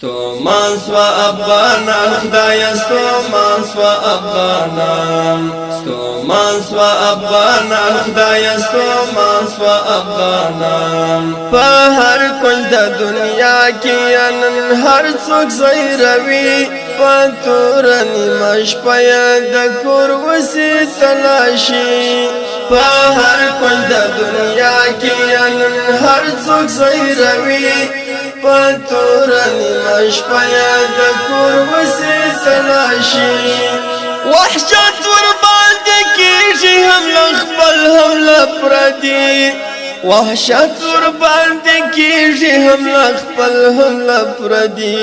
ستومان سوا افغانان خدایا ستومان سوا افغانان ستومان سوا افغانان خدایا ستومان سوا افغانان په هر کل د دنیا کې نن هر څوک زیروي په تور نیمه شپه د کور وسې تلاشي په هر کل د دنیا کې نن هر څوک زیروي پتور نیمه شپه د کور وسې تلاشي وحشت ور باندې کېږي هم له خپل هم له پردي وحشت ور باندې کېږي هم له خپل هم له پردي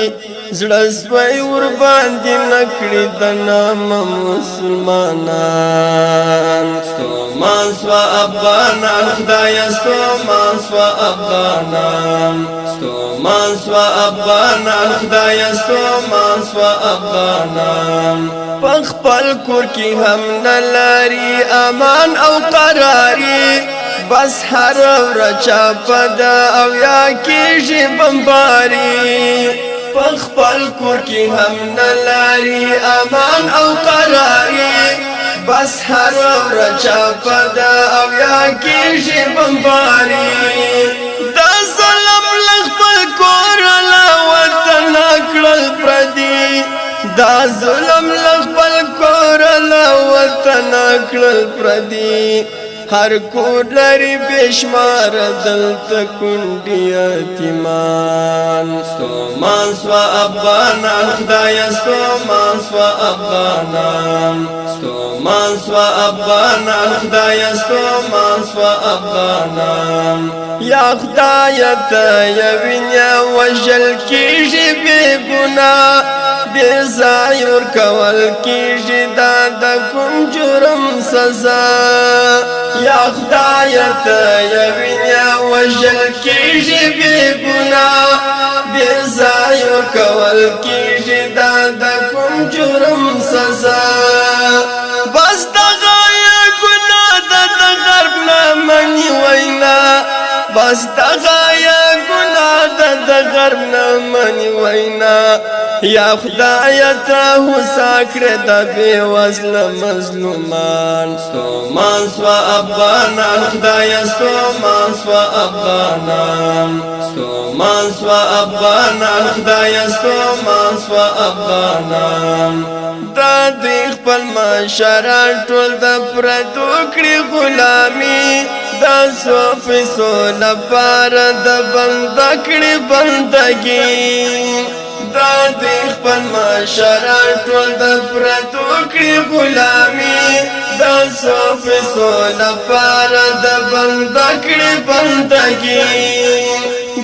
زړه سوی ور باندې نکړي د نامه مسلمانان ستومان سوا افغانان خدایا ستومان سوا افغانان ستومان سوا افغانان خدایا ستومان سوا افغانان په خپل کور کې هم نه لري امان او قراري بس هر ورځ چاپه ده او یا کېږي بمباري په خپل کور کې هم نه لري امان او قراري بس هر ورځ چاپه ده او یا کېږي بمباري دا ظلم له خپل کور له وطن کړل پردي دا ظلم له خپل کور له وطن کړل پردي هر کور لري بشمار دلته کونډي یتیمان ستومان سوا افغانان خدایا ستومان سوا افغانان ستومان سوا افغانان خدایا ستومان سوا افغانان یا خدایا ته یوینه وژل کېږي بې ګناه بې ځای ورکول کېږي دا د کوم جرم سزا یا خدایا ته یوینه وژل کېږي بې ګناه بې ځای ورکول کېږي دا د کوم جرم سزا بس دغه ګناه ده د غرب نه مني وینا بس دغه ګناه ده د غرب نه مني وینا یا خدایا ته هوسا کړه د بې وزله مظلومان ستومان سوا افغانان خدایا ستومان سوا افغانان ستومان سوا افغانان خدایا ستومان سوا افغانان دا دوی خپل مشران ټول د پردو کړي غلامي دا څو پیسو لپاره د بنده کړي بندګي دا دوی خپل مشران ټول د پردو کړي غلامي دا څو پیسو لپاره د بنده کړي بندګي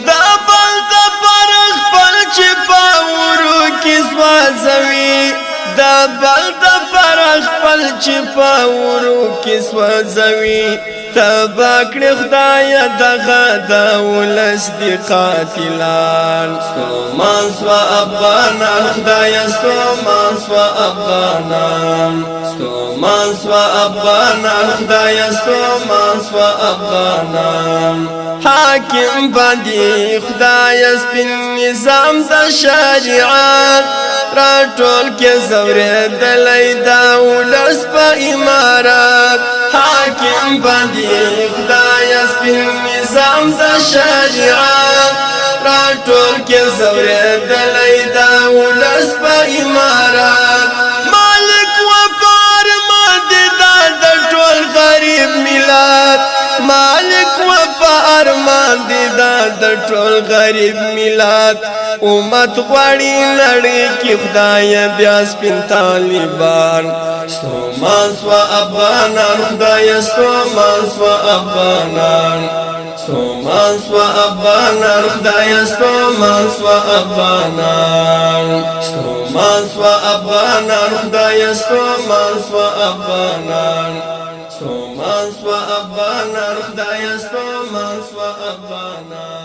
دا بنده پر خپل چې پاورو کې سوځوي دا بنده پر خپل چې پاورو کې سوځوي تبا کړی خدایا دغه د ولس دی قاتلان ستومان سوا افغانان خدایا ستومان سوا افغانان ستومان سوا افغانان خدایا ستومان سوا افغانان حاکم باندې خدایا سپین نظام د شریعت راټول کې زورېدلی دا ولس په امارات حاکم باندې خدایا سپین نظام د شریعت راټول کې زورېدلی دا ولس په امارات مالک و پارمان دی دا د ټول غریب ملت مالک و پارمان دی دا د ټول غریب ملت امت غواړي نړۍ کې خدایا بیا سپین طالبان ستومان سوا افغانان خدایا ستومان سوا افغانان ستومان سوا افغانان خدایا ستومان سوا افغانان ستومان سوا افغانان خدایا ستومان سوا افغانان ستومان سوا افغانان خدایا ستومان سوا افغانان